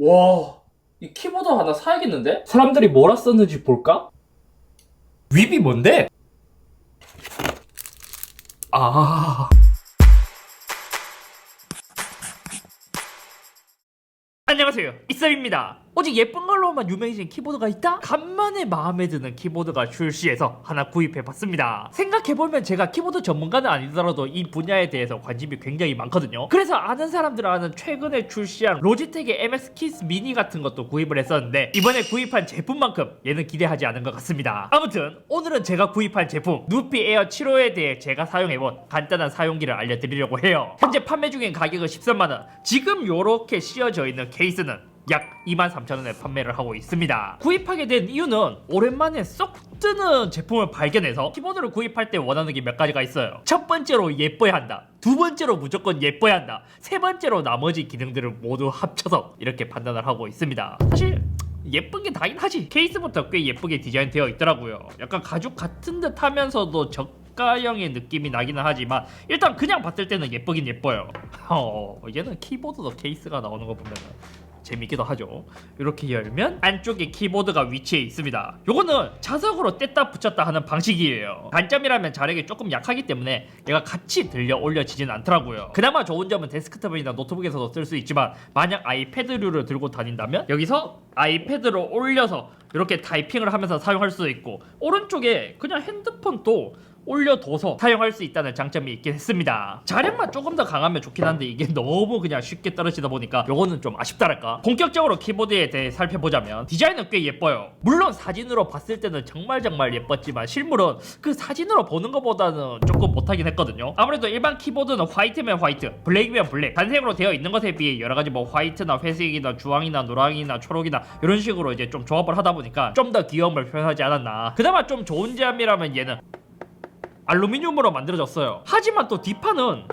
와, 이 키보드 하나 사야겠는데? 사람들이 뭐라 썼는지 볼까? 윕이 뭔데? 아, 안녕하세요, 이쌤입니다. 오직 예쁜 걸로만 유명해진 키보드가 있다? 간만에 마음에 드는 키보드가 출시해서 하나 구입해봤습니다. 생각해보면 제가 키보드 전문가는 아니더라도 이 분야에 대해서 관심이 굉장히 많거든요. 그래서 아는 사람들은 아는 최근에 출시한 로지텍의 MX 키스 미니 같은 것도 구입을 했었는데 이번에 구입한 제품만큼 얘는 기대하지 않은 것 같습니다. 아무튼 오늘은 제가 구입한 제품 누피 에어 7호에 대해 제가 사용해본 간단한 사용기를 알려드리려고 해요. 현재 판매 중인 가격은 13만원, 지금 요렇게 씌워져 있는 케이스는 약 23,000원에 판매를 하고 있습니다. 구입하게 된 이유는 오랜만에 쏙 뜨는 제품을 발견해서 키보드를 구입할 때 원하는 게 몇 가지가 있어요. 첫 번째로 예뻐야 한다, 두 번째로 무조건 예뻐야 한다, 세 번째로 나머지 기능들을 모두 합쳐서 이렇게 판단을 하고 있습니다. 사실 예쁜 게 다긴 하지. 케이스부터 꽤 예쁘게 디자인되어 있더라고요. 약간 가죽 같은 듯 하면서도 저가형의 느낌이 나기는 하지만 일단 그냥 봤을 때는 예쁘긴 예뻐요. 얘는 키보드도 케이스가 나오는 거 보면 재밌기도 하죠. 이렇게 열면 안쪽에 키보드가 위치해 있습니다. 요거는 자석으로 뗐다 붙였다 하는 방식이에요. 단점이라면 자력이 조금 약하기 때문에 얘가 같이 들려 올려지진 않더라고요. 그나마 좋은 점은 데스크톱이나 노트북에서도 쓸 수 있지만 만약 아이패드류를 들고 다닌다면 여기서 아이패드로 올려서 이렇게 타이핑을 하면서 사용할 수도 있고, 오른쪽에 그냥 핸드폰도 올려둬서 사용할 수 있다는 장점이 있긴 했습니다. 자력만 조금 더 강하면 좋긴 한데 이게 너무 그냥 쉽게 떨어지다 보니까 요거는 좀 아쉽다랄까. 본격적으로 키보드에 대해 살펴보자면 디자인은 꽤 예뻐요. 물론 사진으로 봤을 때는 정말 예뻤지만 실물은 그 사진으로 보는 것보다는 조금 못하긴 했거든요. 아무래도 일반 키보드는 화이트면 화이트, 블랙이면 블랙, 단색으로 되어 있는 것에 비해 여러가지 뭐 화이트나 회색이나 주황이나 노랑이나 초록이나 이런 식으로 이제 좀 조합을 하다 보니까 좀 더 귀여움을 표현하지 않았나. 그나마 좀 좋은 점이라면 얘는 알루미늄으로 만들어졌어요. 하지만 또 뒷판은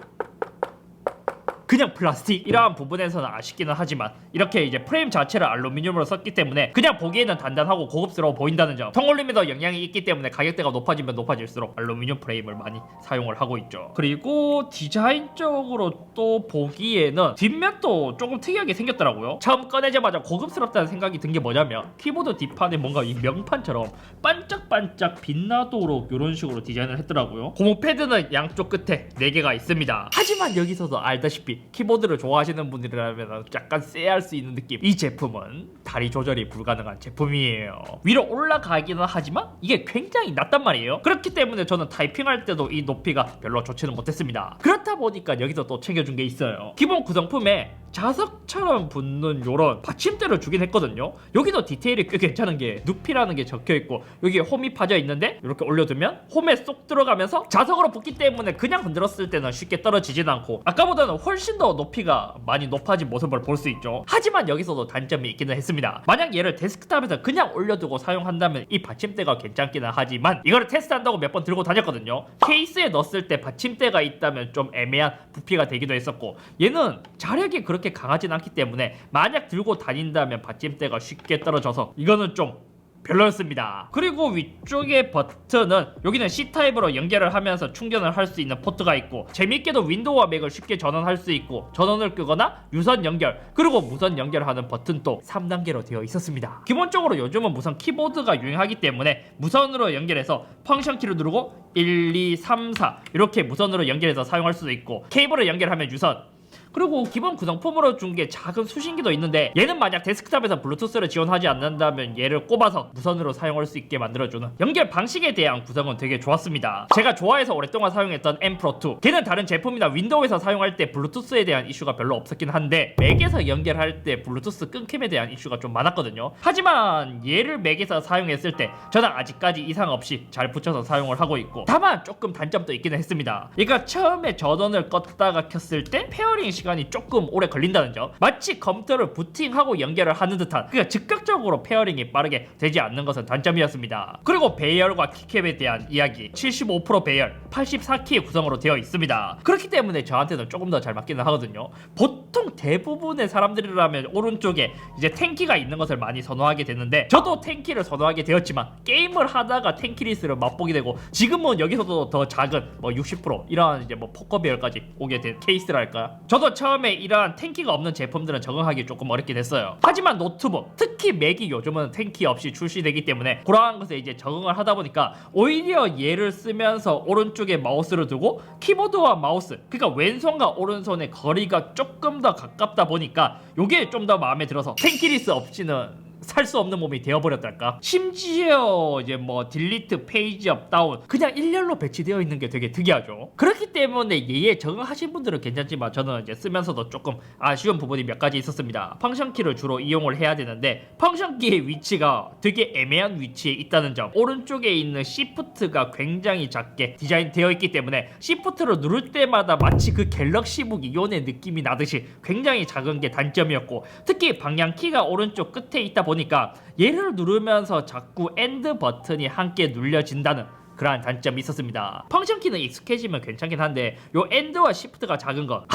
그냥 플라스틱. 이러한 부분에서는 아쉽기는 하지만 이렇게 이제 프레임 자체를 알루미늄으로 썼기 때문에 그냥 보기에는 단단하고 고급스러워 보인다는 점. 통올림에도 영향이 있기 때문에 가격대가 높아지면 높아질수록 알루미늄 프레임을 많이 사용을 하고 있죠. 그리고 디자인적으로 또 보기에는 뒷면도 조금 특이하게 생겼더라고요. 처음 꺼내자마자 고급스럽다는 생각이 든 게 뭐냐면 키보드 뒷판에 뭔가 이 명판처럼 반짝반짝 빛나도록 이런 식으로 디자인을 했더라고요. 고무 패드는 양쪽 끝에 4개가 있습니다. 하지만 여기서도 알다시피 키보드를 좋아하시는 분들이라면 약간 쎄할 수 있는 느낌. 이 제품은 다리 조절이 불가능한 제품이에요. 위로 올라가기는 하지만 이게 굉장히 낮단 말이에요. 그렇기 때문에 저는 타이핑할 때도 이 높이가 별로 좋지는 못했습니다. 그렇다 보니까 여기서 또 챙겨준 게 있어요. 기본 구성품에 자석처럼 붙는 요런 받침대를 주긴 했거든요. 여기도 디테일이 꽤 괜찮은 게 누피라는 게 적혀있고 여기에 홈이 파져 있는데 이렇게 올려두면 홈에 쏙 들어가면서 자석으로 붙기 때문에 그냥 흔들었을 때는 쉽게 떨어지진 않고 아까보다는 훨씬 더 높이가 많이 높아진 모습을 볼 수 있죠. 하지만 여기서도 단점이 있기는 했습니다. 만약 얘를 데스크탑에서 그냥 올려두고 사용한다면 이 받침대가 괜찮기는 하지만 이거를 테스트한다고 몇 번 들고 다녔거든요. 케이스에 넣었을 때 받침대가 있다면 좀 애매한 부피가 되기도 했었고, 얘는 자력이 그렇게 강하진 않기 때문에 만약 들고 다닌다면 받침대가 쉽게 떨어져서 이거는 좀 별로였습니다. 그리고 위쪽의 버튼은 여기는 C타입으로 연결을 하면서 충전을 할 수 있는 포트가 있고, 재밌게도 윈도우와 맥을 쉽게 전원할 수 있고 전원을 끄거나 유선 연결 그리고 무선 연결하는 버튼도 3단계로 되어 있었습니다. 기본적으로 요즘은 무선 키보드가 유행하기 때문에 무선으로 연결해서 펑션 키를 누르고 1, 2, 3, 4 이렇게 무선으로 연결해서 사용할 수도 있고, 케이블을 연결하면 유선, 그리고 기본 구성품으로 준 게 작은 수신기도 있는데 얘는 만약 데스크탑에서 블루투스를 지원하지 않는다면 얘를 꼽아서 무선으로 사용할 수 있게 만들어주는 연결 방식에 대한 구성은 되게 좋았습니다. 제가 좋아해서 오랫동안 사용했던 M Pro2, 걔는 다른 제품이나 윈도우에서 사용할 때 블루투스에 대한 이슈가 별로 없었긴 한데 맥에서 연결할 때 블루투스 끊김에 대한 이슈가 좀 많았거든요. 하지만 얘를 맥에서 사용했을 때 저는 아직까지 이상 없이 잘 붙여서 사용을 하고 있고, 다만 조금 단점도 있기는 했습니다. 얘가 처음에 전원을 껐다가 켰을 때 페어링 시간이 조금 오래 걸린다는 점. 마치 컴퓨터를 부팅하고 연결을 하는 듯한, 그러니까 즉각적으로 페어링이 빠르게 되지 않는 것은 단점이었습니다. 그리고 배열과 키캡에 대한 이야기, 75% 배열, 84키의 구성으로 되어 있습니다. 그렇기 때문에 저한테는 조금 더 잘 맞기는 하거든요. 보통 대부분의 사람들이라면 오른쪽에 이제 탱키가 있는 것을 많이 선호하게 되는데 저도 탱키를 선호하게 되었지만 게임을 하다가 탱키리스를 맛보게 되고 지금은 여기서도 더 작은 뭐 60% 이런 이제 뭐 포커 배열까지 오게 된 케이스랄까요. 저도 저도 처음에 이러한 텐키가 없는 제품들은 적응하기 조금 어렵게 됐어요. 하지만 노트북, 특히 맥이 요즘은 텐키 없이 출시되기 때문에 그러한 것에 이제 적응을 하다 보니까 오히려 얘를 쓰면서 오른쪽에 마우스를 두고 키보드와 마우스, 그러니까 왼손과 오른손의 거리가 조금 더 가깝다 보니까 요게 좀 더 마음에 들어서 텐키리스 없이는 살 수 없는 몸이 되어버렸달까. 심지어 이제 뭐 딜리트, 페이지업, 다운 그냥 일렬로 배치되어 있는 게 되게 특이하죠. 그렇기 때문에 얘에 적응하신 분들은 괜찮지만 저는 이제 쓰면서도 조금 아쉬운 부분이 몇 가지 있었습니다. 펑션 키를 주로 이용을 해야 되는데 펑션 키의 위치가 되게 애매한 위치에 있다는 점, 오른쪽에 있는 시프트가 굉장히 작게 디자인되어 있기 때문에 시프트를 누를 때마다 마치 그 갤럭시북 이온의 느낌이 나듯이 굉장히 작은 게 단점이었고, 특히 방향 키가 오른쪽 끝에 있다 보니까 얘를 누르면서 자꾸 엔드 버튼이 함께 눌려진다는 그러한 단점이 있었습니다. 펑션 키는 익숙해지면 괜찮긴 한데 요 엔드와 시프트가 작은 것,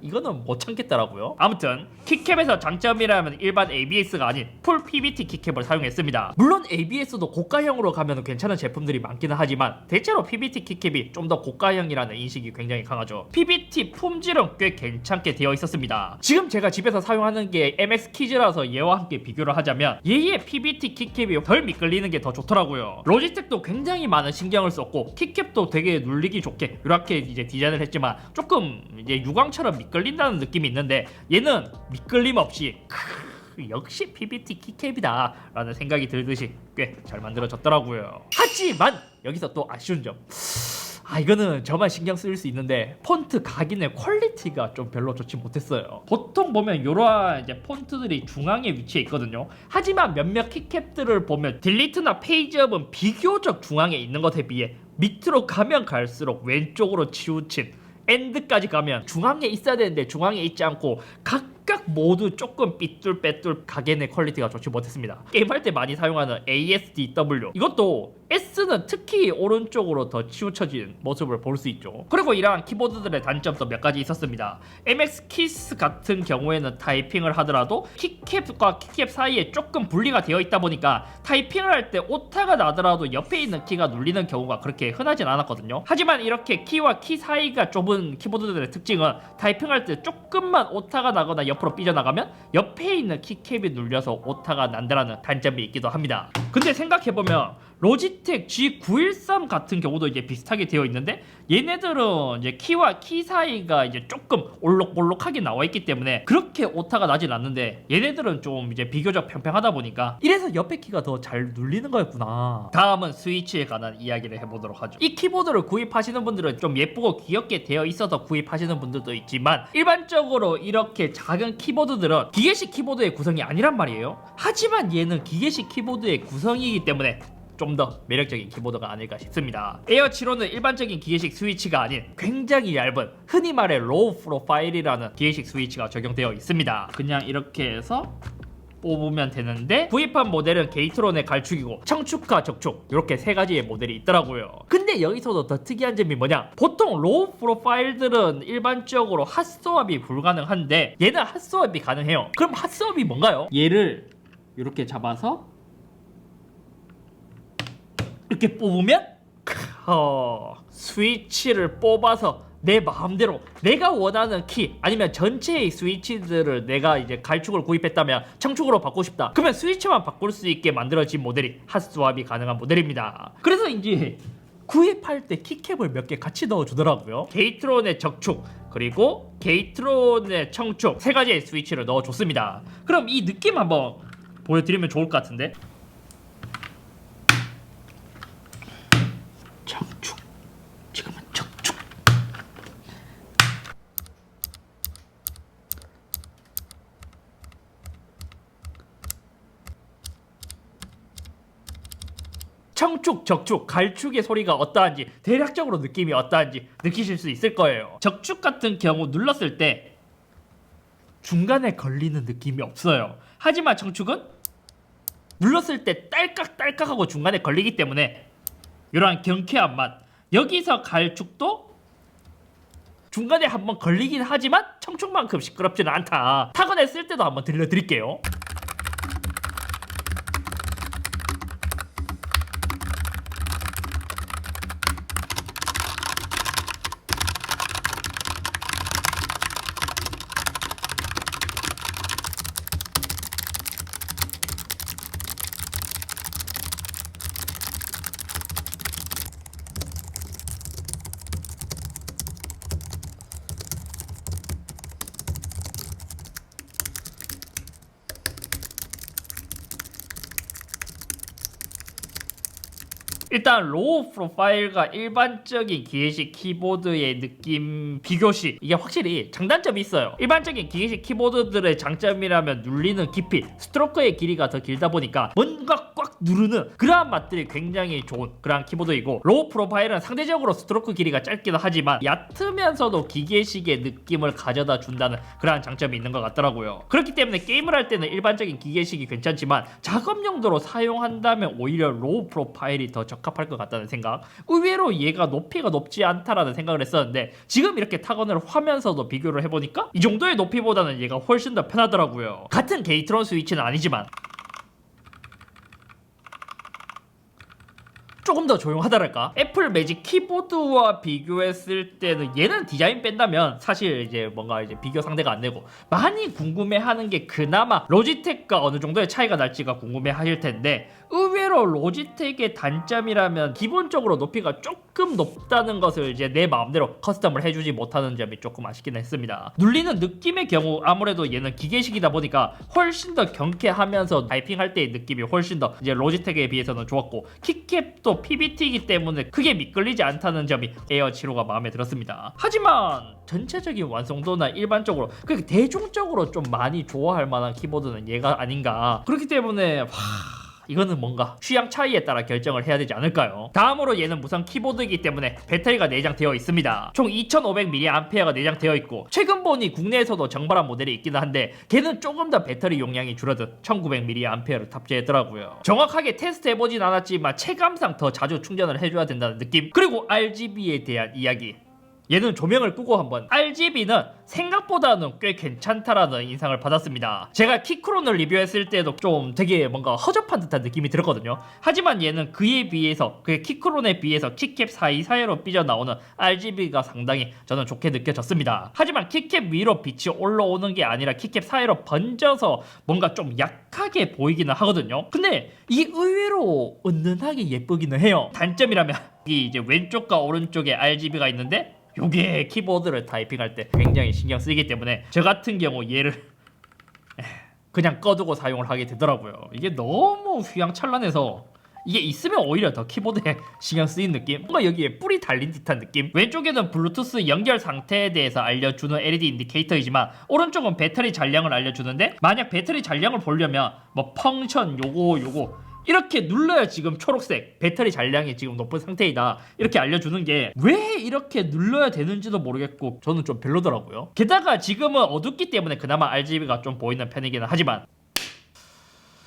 이거는 못 참겠더라고요. 아무튼 키캡에서 장점이라면 일반 ABS가 아닌 풀 PBT 키캡을 사용했습니다. 물론 ABS도 고가형으로 가면 괜찮은 제품들이 많기는 하지만 대체로 PBT 키캡이 좀 더 고가형이라는 인식이 굉장히 강하죠. PBT 품질은 꽤 괜찮게 되어 있었습니다. 지금 제가 집에서 사용하는 게 MX 키즈라서 얘와 함께 비교를 하자면 얘의 PBT 키캡이 덜 미끌리는 게 더 좋더라고요. 로지텍도 굉장히 많은 신경을 썼고 키캡도 되게 눌리기 좋게 이렇게 이제 디자인을 했지만 조금 이제 유광처럼 미끌린다는 느낌이 있는데 얘는 미끌림 없이 역시 PBT 키캡이다 라는 생각이 들듯이 꽤 잘 만들어졌더라고요. 하지만 여기서 또 아쉬운 점, 이거는 저만 신경 쓰일 수 있는데 폰트 각인의 퀄리티가 좀 별로 좋지 못했어요. 보통 보면 이러한 이제 폰트들이 중앙에 위치해 있거든요. 하지만 몇몇 키캡들을 보면 딜리트나 페이지업은 비교적 중앙에 있는 것에 비해 밑으로 가면 갈수록 왼쪽으로 치우친, 엔드까지 가면 중앙에 있어야 되는데 중앙에 있지 않고 각각 모두 조금 삐뚤빼뚤 각인의 퀄리티가 좋지 못했습니다. 게임할 때 많이 사용하는 ASDW, 이것도 S는 특히 오른쪽으로 더 치우쳐진 모습을 볼 수 있죠. 그리고 이러한 키보드들의 단점도 몇 가지 있었습니다. MX 키스 같은 경우에는 타이핑을 하더라도 키캡과 키캡 사이에 조금 분리가 되어 있다 보니까 타이핑을 할 때 오타가 나더라도 옆에 있는 키가 눌리는 경우가 그렇게 흔하진 않았거든요. 하지만 이렇게 키와 키 사이가 좁은 키보드들의 특징은 타이핑할 때 조금만 오타가 나거나 옆으로 삐져나가면 옆에 있는 키캡이 눌려서 오타가 난다라는 단점이 있기도 합니다. 근데 생각해보면 로지텍 G913 같은 경우도 이제 비슷하게 되어 있는데 얘네들은 이제 키와 키 사이가 이제 조금 올록볼록하게 나와 있기 때문에 그렇게 오타가 나진 않는데 얘네들은 좀 이제 비교적 평평하다 보니까 이래서 옆에 키가 더 잘 눌리는 거였구나. 다음은 스위치에 관한 이야기를 해보도록 하죠. 이 키보드를 구입하시는 분들은 좀 예쁘고 귀엽게 되어 있어서 구입하시는 분들도 있지만 일반적으로 이렇게 작은 키보드들은 기계식 키보드의 구성이 아니란 말이에요. 하지만 얘는 기계식 키보드의 구성이기 때문에 좀 더 매력적인 키보드가 아닐까 싶습니다. 에어 7호는 일반적인 기계식 스위치가 아닌 굉장히 얇은, 흔히 말해 로우 프로파일이라는 기계식 스위치가 적용되어 있습니다. 그냥 이렇게 해서 뽑으면 되는데 구입한 모델은 게이트론의 갈축이고 청축과 적축 이렇게 세 가지의 모델이 있더라고요. 근데 여기서도 더 특이한 점이 뭐냐, 보통 로우 프로파일들은 일반적으로 핫스왑이 불가능한데 얘는 핫스왑이 가능해요. 그럼 핫스왑이 뭔가요? 얘를 이렇게 잡아서 이렇게 뽑으면 스위치를 뽑아서 내 마음대로 내가 원하는 키 아니면 전체의 스위치들을 내가 이제 갈축을 구입했다면 청축으로 바꾸고 싶다 그러면 스위치만 바꿀 수 있게 만들어진 모델이 핫스왑이 가능한 모델입니다. 그래서 이제 구입할 때 키캡을 몇 개 같이 넣어주더라고요. 게이트론의 적축 그리고 게이트론의 청축 세 가지의 스위치를 넣어줬습니다. 그럼 이 느낌 한번 보여드리면 좋을 것 같은데, 청축, 지금은 적축. 청축, 적축, 갈축의 소리가 어떠한지, 대략적으로 느낌이 어떠한지 느끼실 수 있을 거예요. 적축 같은 경우 눌렀을 때 중간에 걸리는 느낌이 없어요. 하지만 청축은 눌렀을 때 딸깍딸깍하고 중간에 걸리기 때문에 이러한 경쾌한 맛. 여기서 갈축도 중간에 한번 걸리긴 하지만 청축만큼 시끄럽지는 않다. 타건했을 때도 한번 들려드릴게요. 일단 로우 프로파일과 일반적인 기계식 키보드의 느낌 비교시 이게 확실히 장단점이 있어요. 일반적인 기계식 키보드들의 장점이라면 눌리는 깊이, 스트로크의 길이가 더 길다 보니까 뭔가 꽉 누르는 그러한 맛들이 굉장히 좋은 그러한 키보드이고, 로우 프로파일은 상대적으로 스트로크 길이가 짧기도 하지만 얕으면서도 기계식의 느낌을 가져다 준다는 그러한 장점이 있는 것 같더라고요. 그렇기 때문에 게임을 할 때는 일반적인 기계식이 괜찮지만 작업 용도로 사용한다면 오히려 로우 프로파일이 더 적합할 것 같다는 생각. 의외로 얘가 높이가 높지 않다라는 생각을 했었는데 지금 이렇게 타건을 하면서도 비교를 해보니까 이 정도의 높이보다는 얘가 훨씬 더 편하더라고요. 같은 게이트론 스위치는 아니지만 조금 더 조용하다랄까? 애플 매직 키보드와 비교했을 때는 얘는 디자인 뺀다면 사실 이제 뭔가 이제 비교 상대가 안 되고, 많이 궁금해하는 게 그나마 로지텍과 어느 정도의 차이가 날지가 궁금해하실 텐데, 의외로 로지텍의 단점이라면 기본적으로 높이가 조금 높다는 것을 이제 내 마음대로 커스텀을 해주지 못하는 점이 조금 아쉽긴 했습니다. 눌리는 느낌의 경우 아무래도 얘는 기계식이다 보니까 훨씬 더 경쾌하면서 타이핑할 때의 느낌이 훨씬 더 이제 로지텍에 비해서는 좋았고, 키캡도 PBT이기 때문에 크게 미끌리지 않다는 점이 에어 지로가 마음에 들었습니다. 하지만 전체적인 완성도나 일반적으로 그렇게 대중적으로 좀 많이 좋아할 만한 키보드는 얘가 아닌가. 그렇기 때문에 이거는 뭔가 취향 차이에 따라 결정을 해야 되지 않을까요? 다음으로 얘는 무선 키보드이기 때문에 배터리가 내장되어 있습니다. 총 2500mAh가 내장되어 있고, 최근 보니 국내에서도 정발한 모델이 있기는 한데 걔는 조금 더 배터리 용량이 줄어든 1900mAh를 탑재했더라고요. 정확하게 테스트 해보진 않았지만 체감상 더 자주 충전을 해줘야 된다는 느낌. 그리고 RGB에 대한 이야기. 얘는 조명을 끄고 한번 RGB는 생각보다는 꽤 괜찮다라는 인상을 받았습니다. 제가 키크론을 리뷰했을 때도 좀 되게 뭔가 허접한 듯한 느낌이 들었거든요. 하지만 얘는 그에 비해서, 그 키크론에 비해서 키캡 사이사이로 삐져나오는 RGB가 상당히 저는 좋게 느껴졌습니다. 하지만 키캡 위로 빛이 올라오는 게 아니라 키캡 사이로 번져서 뭔가 좀 약하게 보이기는 하거든요. 근데 이게 의외로 은은하게 예쁘기는 해요. 단점이라면 이 이제 왼쪽과 오른쪽에 RGB가 있는데 요게 키보드를 타이핑할 때 굉장히 신경 쓰이기 때문에 저 같은 경우 얘를 그냥 꺼두고 사용을 하게 되더라고요. 이게 너무 휘황찬란해서 이게 있으면 오히려 더 키보드에 신경 쓰인 느낌? 뭔가 여기에 뿔이 달린 듯한 느낌? 왼쪽에는 블루투스 연결 상태에 대해서 알려주는 LED 인디케이터이지만 오른쪽은 배터리 잔량을 알려주는데, 만약 배터리 잔량을 보려면 뭐 펑션 요거 이렇게 눌러야 지금 초록색 배터리 잔량이 지금 높은 상태이다 이렇게 알려주는 게 왜 이렇게 눌러야 되는지도 모르겠고 저는 좀 별로더라고요. 게다가 지금은 어둡기 때문에 그나마 RGB가 좀 보이는 편이기는 하지만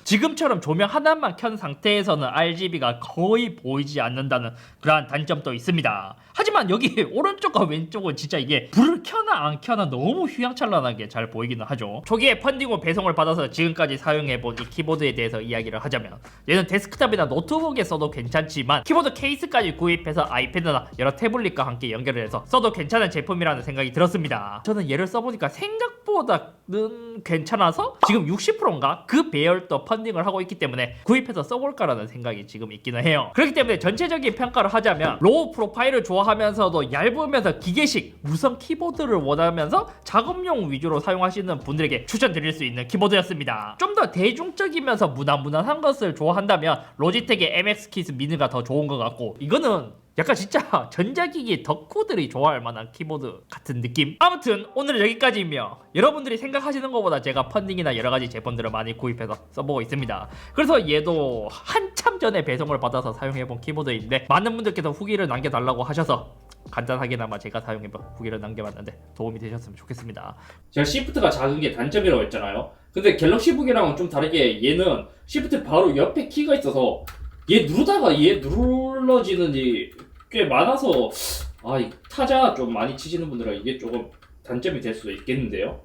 지금처럼 조명 하나만 켠 상태에서는 RGB가 거의 보이지 않는다는 그러한 단점도 있습니다. 하지만 여기 오른쪽과 왼쪽은 진짜 이게 불을 켜나 안 켜나 너무 휘황찬란하게 잘 보이기는 하죠. 초기에 펀딩 후 배송을 받아서 지금까지 사용해본 이 키보드에 대해서 이야기를 하자면, 얘는 데스크탑이나 노트북에 써도 괜찮지만 키보드 케이스까지 구입해서 아이패드나 여러 태블릿과 함께 연결을 해서 써도 괜찮은 제품이라는 생각이 들었습니다. 저는 얘를 써보니까 생각보다는 괜찮아서 지금 60%인가? 그 배열도 펀딩을 하고 있기 때문에 구입해서 써볼까라는 생각이 지금 있기는 해요. 그렇기 때문에 전체적인 평가를 하자면 로우 프로파일을 좋아하면서도 얇으면서 기계식 무선 키보드를 원하면서 작업용 위주로 사용하시는 분들에게 추천드릴 수 있는 키보드였습니다. 좀 더 대중적이면서 무난무난한 것을 좋아한다면 로지텍의 MX 키스 미니가 더 좋은 것 같고, 이거는 약간 진짜 전자기기 덕후들이 좋아할 만한 키보드 같은 느낌? 아무튼 오늘은 여기까지이며, 여러분들이 생각하시는 것보다 제가 펀딩이나 여러가지 제품들을 많이 구입해서 써보고 있습니다. 그래서 얘도 한참 전에 배송을 받아서 사용해본 키보드인데 많은 분들께서 후기를 남겨달라고 하셔서 간단하게나마 제가 사용해본 후기를 남겨봤는데 도움이 되셨으면 좋겠습니다. 제가 시프트가 작은 게 단점이라고 했잖아요. 근데 갤럭시북이랑은 좀 다르게 얘는 시프트 바로 옆에 키가 있어서 얘 누르다가 얘 눌러지는 일이 꽤 많아서 이 타자 좀 많이 치시는 분들은 이게 조금 단점이 될 수도 있겠는데요.